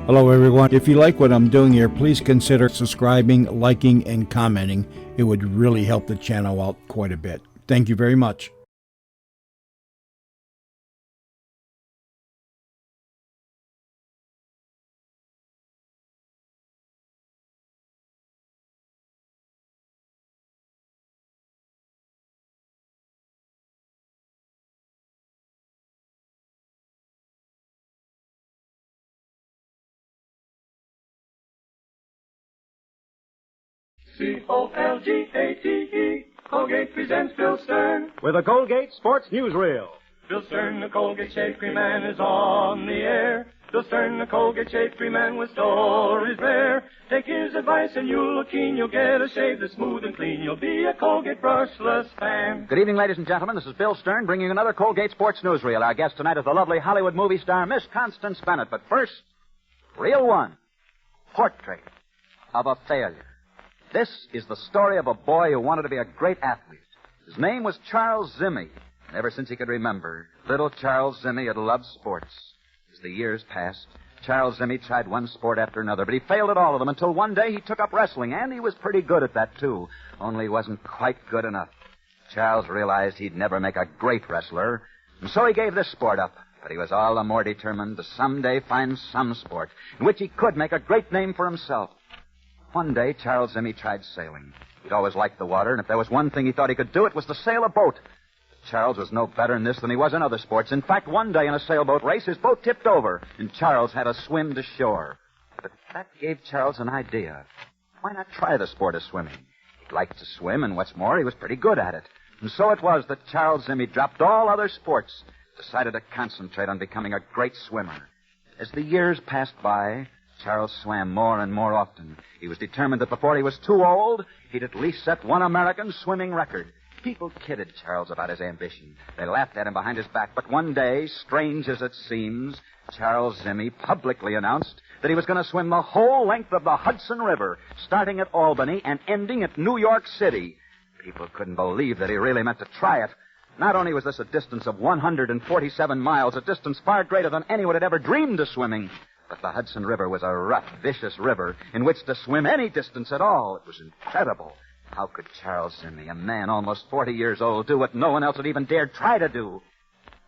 Hello, everyone. If you like what I'm doing here, please consider subscribing, liking, and commenting. It would really help the channel out quite a bit. Thank you very much. Colgate, Colgate presents Bill Stern with a Colgate Sports Newsreel. Bill Stern, the Colgate Shave Cream Man, is on the air. Bill Stern, the Colgate Shave Cream Man, with stories rare. Take his advice and you'll look keen. You'll get a shave that's smooth and clean. You'll be a Colgate brushless fan. Good evening, ladies and gentlemen. This is Bill Stern bringing you another Colgate Sports Newsreel. Our guest tonight is the lovely Hollywood movie star, Miss Constance Bennett. But first, Reel 1, Portrait of a Failure. This is the story of a boy who wanted to be a great athlete. His name was Charles Zimmy. And ever since he could remember, little Charles Zimmy had loved sports. As the years passed, Charles Zimmy tried one sport after another, but he failed at all of them until one day he took up wrestling, and he was pretty good at that, too. Only he wasn't quite good enough. Charles realized he'd never make a great wrestler, and so he gave this sport up. But he was all the more determined to someday find some sport in which he could make a great name for himself. One day, Charles Zimmy tried sailing. He'd always liked the water, and if there was one thing he thought he could do, it was to sail a boat. Charles was no better in this than he was in other sports. In fact, one day in a sailboat race, his boat tipped over, and Charles had to swim to shore. But that gave Charles an idea. Why not try the sport of swimming? He liked to swim, and what's more, he was pretty good at it. And so it was that Charles Zimmy dropped all other sports, decided to concentrate on becoming a great swimmer. As the years passed by, Charles swam more and more often. He was determined that before he was too old, he'd at least set one American swimming record. People kidded Charles about his ambition. They laughed at him behind his back. But one day, strange as it seems, Charles Zimmy publicly announced that he was going to swim the whole length of the Hudson River, starting at Albany and ending at New York City. People couldn't believe that he really meant to try it. Not only was this a distance of 147 miles, a distance far greater than anyone had ever dreamed of swimming, but the Hudson River was a rough, vicious river in which to swim any distance at all. It was incredible. How could Charles Zimmy, a man almost 40 years old, do what no one else had even dared try to do?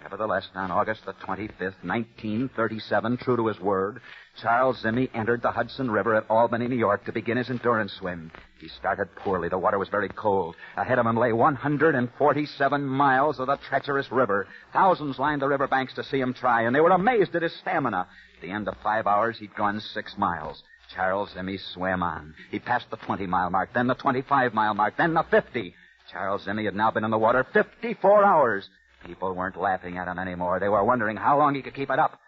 Nevertheless, on August the 25th, 1937, true to his word, Charles Zimmy entered the Hudson River at Albany, New York, to begin his endurance swim. He started poorly. The water was very cold. Ahead of him lay 147 miles of the treacherous river. Thousands lined the river banks to see him try, and they were amazed at his stamina. At the end of 5 hours, he'd gone 6 miles. Charles Zimmy swam on. He passed the 20-mile mark, then the 25-mile mark, then the 50. Charles Zimmy had now been in the water 54 hours. People weren't laughing at him anymore. They were wondering how long he could keep it up.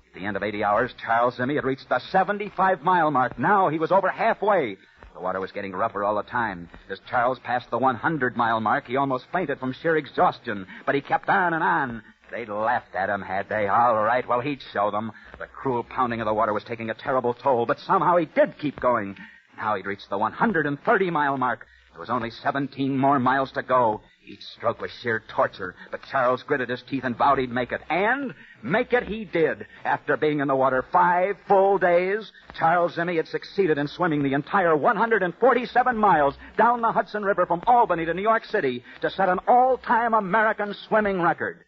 At the end of 80 hours, Charles Zimmy had reached the 75-mile mark. Now he was over halfway. The water was getting rougher all the time. As Charles passed the 100-mile mark, he almost fainted from sheer exhaustion. But he kept on and on. They'd laughed at him, had they? All right, well, he'd show them. The cruel pounding of the water was taking a terrible toll, but somehow he did keep going. Now he'd reached the 130-mile mark. There was only 17 more miles to go. Each stroke was sheer torture, but Charles gritted his teeth and vowed he'd make it. And make it he did. After being in the water 5 full days, Charles Zimmy had succeeded in swimming the entire 147 miles down the Hudson River from Albany to New York City to set an all-time American swimming record.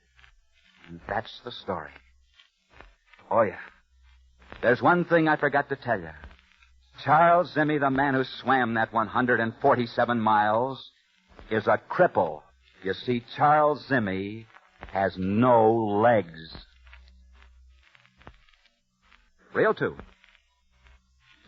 And that's the story. Oh, yeah. There's one thing I forgot to tell you. Charles Zimmy, the man who swam that 147 miles, is a cripple. You see, Charles Zimmy has no legs. Reel 2.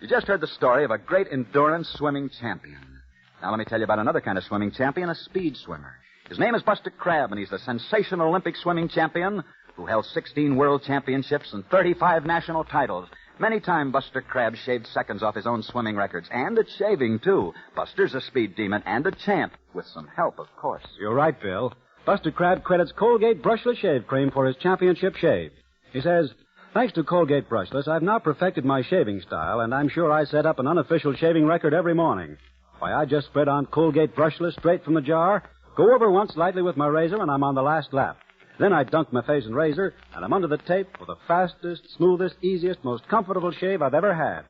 You just heard the story of a great endurance swimming champion. Now let me tell you about another kind of swimming champion, a speed swimmer. His name is Buster Crabbe, and he's the sensational Olympic swimming champion who held 16 world championships and 35 national titles. Many times Buster Crabbe shaved seconds off his own swimming records, and at shaving, too. Buster's a speed demon and a champ, with some help, of course. You're right, Bill. Buster Crabbe credits Colgate Brushless Shave Cream for his championship shave. He says, thanks to Colgate Brushless, I've now perfected my shaving style, and I'm sure I set up an unofficial shaving record every morning. Why, I just spread on Colgate Brushless straight from the jar, go over once lightly with my razor, and I'm on the last lap. Then I dunk my face in razor, and I'm under the tape for the fastest, smoothest, easiest, most comfortable shave I've ever had.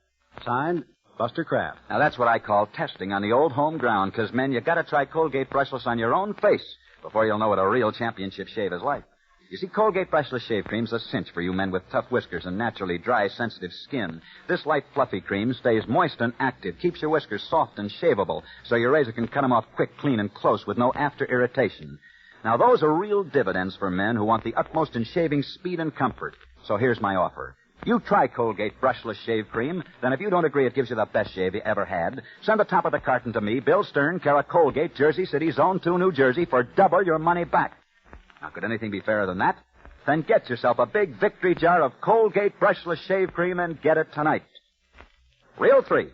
Signed, Buster Crab. Now, that's what I call testing on the old home ground, because, men, you got to try Colgate brushless on your own face before you'll know what a real championship shave is like. You see, Colgate brushless shave cream's a cinch for you men with tough whiskers and naturally dry, sensitive skin. This light, fluffy cream stays moist and active, keeps your whiskers soft and shaveable, so your razor can cut them off quick, clean, and close with no after irritation. Now, those are real dividends for men who want the utmost in shaving speed and comfort. So here's my offer. You try Colgate brushless shave cream, then if you don't agree it gives you the best shave you ever had, send the top of the carton to me, Bill Stern, care of Colgate, Jersey City, Zone 2, New Jersey, for double your money back. Now, could anything be fairer than that? Then get yourself a big victory jar of Colgate brushless shave cream and get it tonight. Reel 3.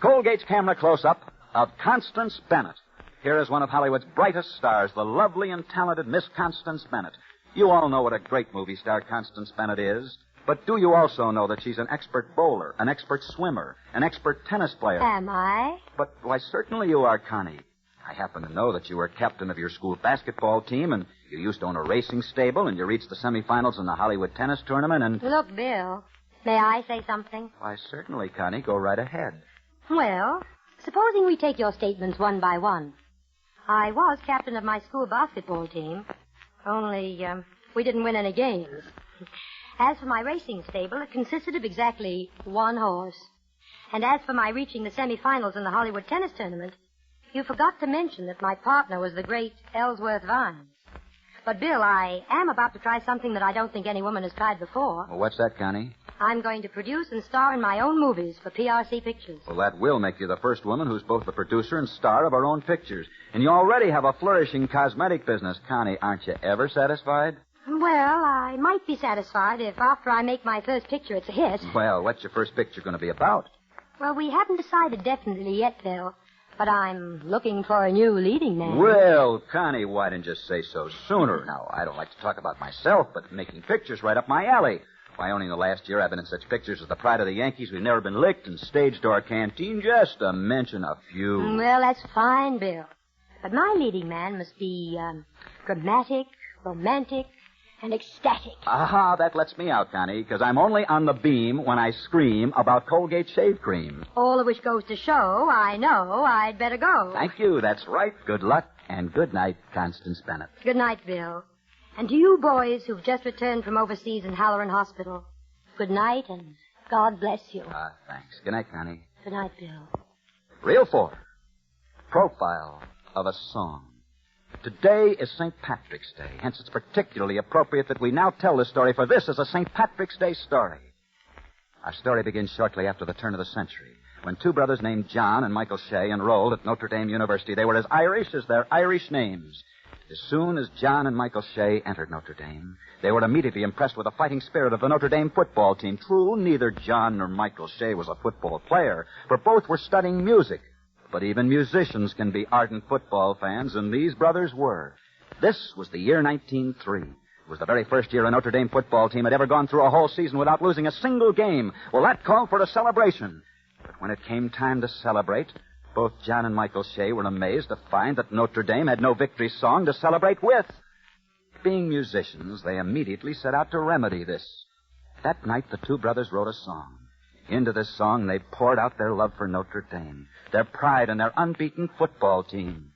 Colgate's camera close-up of Constance Bennett. Here is one of Hollywood's brightest stars, the lovely and talented Miss Constance Bennett. You all know what a great movie star Constance Bennett is. But do you also know that she's an expert bowler, an expert swimmer, an expert tennis player? Am I? But, why, certainly you are, Connie. I happen to know that you were captain of your school basketball team, and you used to own a racing stable, and you reached the semifinals in the Hollywood tennis tournament, and... Look, Bill, may I say something? Why, certainly, Connie. Go right ahead. Well, supposing we take your statements one by one. I was captain of my school basketball team, only we didn't win any games. As for my racing stable, it consisted of exactly one horse. And as for my reaching the semifinals in the Hollywood tennis tournament, you forgot to mention that my partner was the great Ellsworth Vines. But, Bill, I am about to try something that I don't think any woman has tried before. Well, what's that, Connie? I'm going to produce and star in my own movies for PRC Pictures. Well, that will make you the first woman who's both the producer and star of her own pictures. And you already have a flourishing cosmetic business. Connie, aren't you ever satisfied? Well, I might be satisfied if after I make my first picture it's a hit. Well, what's your first picture going to be about? Well, we haven't decided definitely yet, Bill. But I'm looking for a new leading man. Well, Connie, why didn't you say so sooner? Now, I don't like to talk about myself, but making pictures right up my alley. Why, only in the last year I've been in such pictures as The Pride of the Yankees, We've Never Been Licked, and Stage Door Canteen, just to mention a few. Well, that's fine, Bill. But my leading man must be dramatic, romantic, and ecstatic. Aha, that lets me out, Connie, because I'm only on the beam when I scream about Colgate shave cream. All of which goes to show I know I'd better go. Thank you, that's right. Good luck, and good night, Constance Bennett. Good night, Bill. And to you boys who've just returned from overseas in Halloran Hospital, good night, and God bless you. Thanks. Good night, Connie. Good night, Bill. Reel 4. Profile of a song. Today is St. Patrick's Day, hence it's particularly appropriate that we now tell this story, for this is a St. Patrick's Day story. Our story begins shortly after the turn of the century, when two brothers named John and Michael Shea enrolled at Notre Dame University. They were as Irish as their Irish names. As soon as John and Michael Shea entered Notre Dame, they were immediately impressed with the fighting spirit of the Notre Dame football team. True, neither John nor Michael Shea was a football player, for both were studying music. But even musicians can be ardent football fans, and these brothers were. This was the year 1903. It was the very first year a Notre Dame football team had ever gone through a whole season without losing a single game. Well, that called for a celebration. But when it came time to celebrate, both John and Michael Shea were amazed to find that Notre Dame had no victory song to celebrate with. Being musicians, they immediately set out to remedy this. That night, the two brothers wrote a song. Into this song, they poured out their love for Notre Dame, their pride in their unbeaten football team.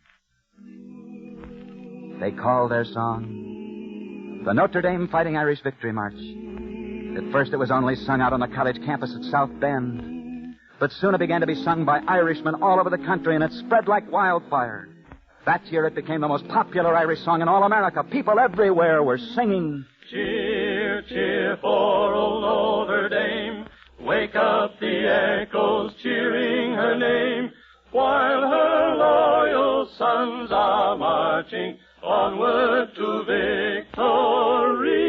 They called their song the Notre Dame Fighting Irish Victory March. At first, it was only sung out on the college campus at South Bend. But soon it began to be sung by Irishmen all over the country, and it spread like wildfire. That year, it became the most popular Irish song in all America. People everywhere were singing, Cheer, cheer for old Notre Dame. Wake up the echoes cheering her name, while her loyal sons are marching onward to victory.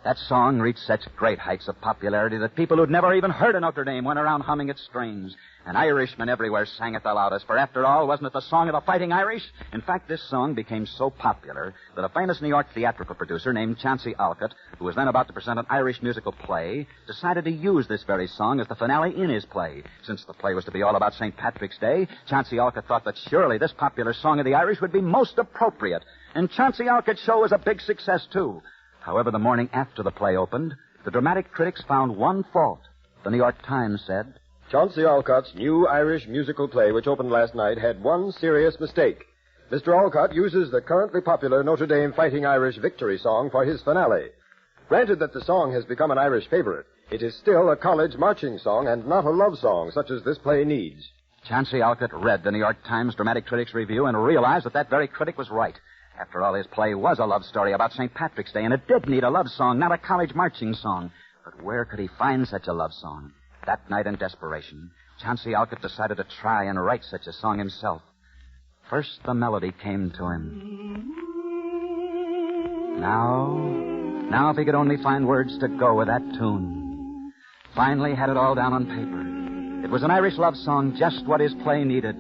That song reached such great heights of popularity that people who'd never even heard of Notre Dame went around humming its strains. And Irishmen everywhere sang it the loudest, for after all, wasn't it the song of the Fighting Irish? In fact, this song became so popular that a famous New York theatrical producer named Chauncey Alcott, who was then about to present an Irish musical play, decided to use this very song as the finale in his play. Since the play was to be all about St. Patrick's Day, Chauncey Alcott thought that surely this popular song of the Irish would be most appropriate. And Chauncey Alcott's show was a big success, too. However, the morning after the play opened, the dramatic critics found one fault. The New York Times said, Chauncey Alcott's new Irish musical play, which opened last night, had one serious mistake. Mr. Alcott uses the currently popular Notre Dame Fighting Irish victory song for his finale. Granted that the song has become an Irish favorite, it is still a college marching song and not a love song such as this play needs. Chauncey Alcott read the New York Times dramatic critic's review and realized that very critic was right. After all, his play was a love story about St. Patrick's Day, and it did need a love song, not a college marching song. But where could he find such a love song? That night, in desperation, Chauncey Alcott decided to try and write such a song himself. First, the melody came to him. Now, if he could only find words to go with that tune. Finally had it all down on paper. It was an Irish love song, just what his play needed.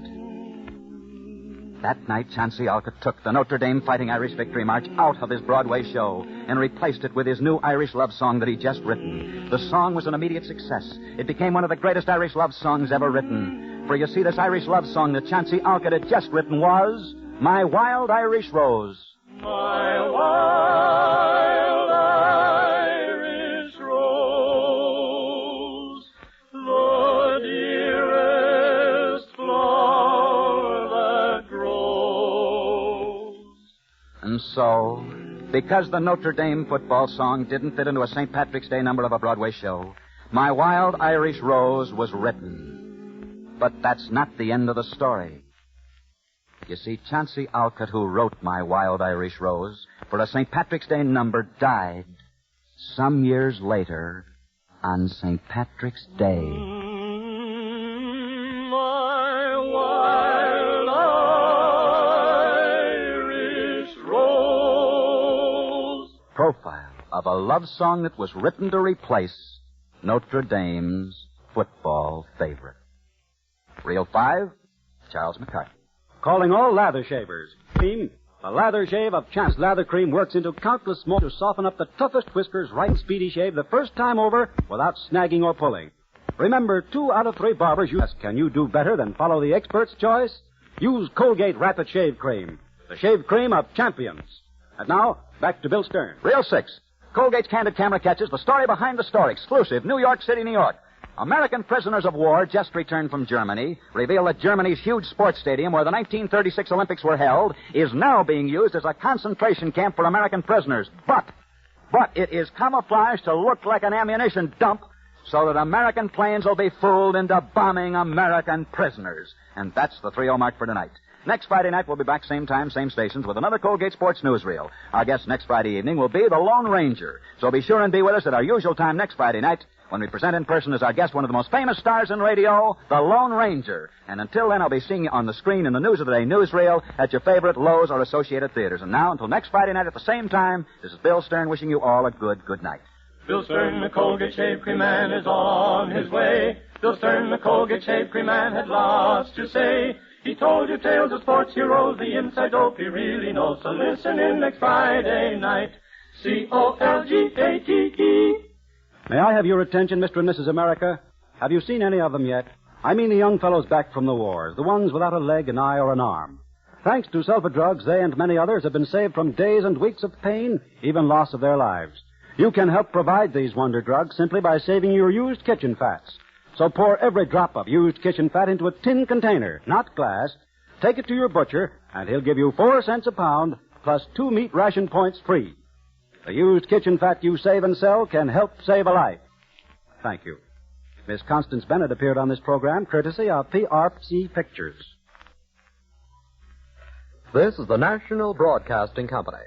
That night, Chauncey Alcott took the Notre Dame Fighting Irish Victory March out of his Broadway show and replaced it with his new Irish love song that he'd just written. The song was an immediate success. It became one of the greatest Irish love songs ever written. For you see, this Irish love song that Chauncey Alcott had just written was My Wild Irish Rose. My wild Irish rose, the dearest flower that grows. And so, because the Notre Dame football song didn't fit into a St. Patrick's Day number of a Broadway show, My Wild Irish Rose was written. But that's not the end of the story. You see, Chauncey Alcott, who wrote My Wild Irish Rose for a St. Patrick's Day number, died some years later on St. Patrick's Day. My wild Irish rose. Profile of a love song that was written to replace Notre Dame's football favorite. Reel 5, Charles McCarthy. Calling all lather shavers. Cream, the lather shave of Chance Lather Cream works into countless more to soften up the toughest whiskers right and speedy shave the first time over without snagging or pulling. Remember, 2 out of 3 barbers ask, can you do better than follow the expert's choice? Use Colgate Rapid Shave Cream, the shave cream of champions. And now, back to Bill Stern. Reel 6, Colgate's Candid Camera catches the story behind the story, exclusive, New York City, New York. American prisoners of war just returned from Germany reveal that Germany's huge sports stadium where the 1936 Olympics were held is now being used as a concentration camp for American prisoners. But it is camouflaged to look like an ammunition dump so that American planes will be fooled into bombing American prisoners. And that's the 3-0 mark for tonight. Next Friday night, we'll be back same time, same stations with another Colgate Sports Newsreel. Our guest next Friday evening will be the Lone Ranger. So be sure and be with us at our usual time next Friday night when we present in person as our guest one of the most famous stars in radio, the Lone Ranger. And until then, I'll be seeing you on the screen in the News of the Day newsreel at your favorite Lowe's or Associated Theaters. And now, until next Friday night at the same time, this is Bill Stern wishing you all a good night. Bill Stern, the Colgate Shave Cream Man, is on his way. Bill Stern, the Colgate Shave Cream Man, had lots to say. He told you tales of sports heroes, the inside dope he really knows. So listen in next Friday night. Colgate. May I have your attention, Mr. and Mrs. America? Have you seen any of them yet? I mean the young fellows back from the wars, the ones without a leg, an eye, or an arm. Thanks to sulfa drugs, they and many others have been saved from days and weeks of pain, even loss of their lives. You can help provide these wonder drugs simply by saving your used kitchen fats. So pour every drop of used kitchen fat into a tin container, not glass. Take it to your butcher, and he'll give you 4 cents a pound, plus 2 meat ration points free. The used kitchen fat you save and sell can help save a life. Thank you. Miss Constance Bennett appeared on this program courtesy of PRC Pictures. This is the National Broadcasting Company.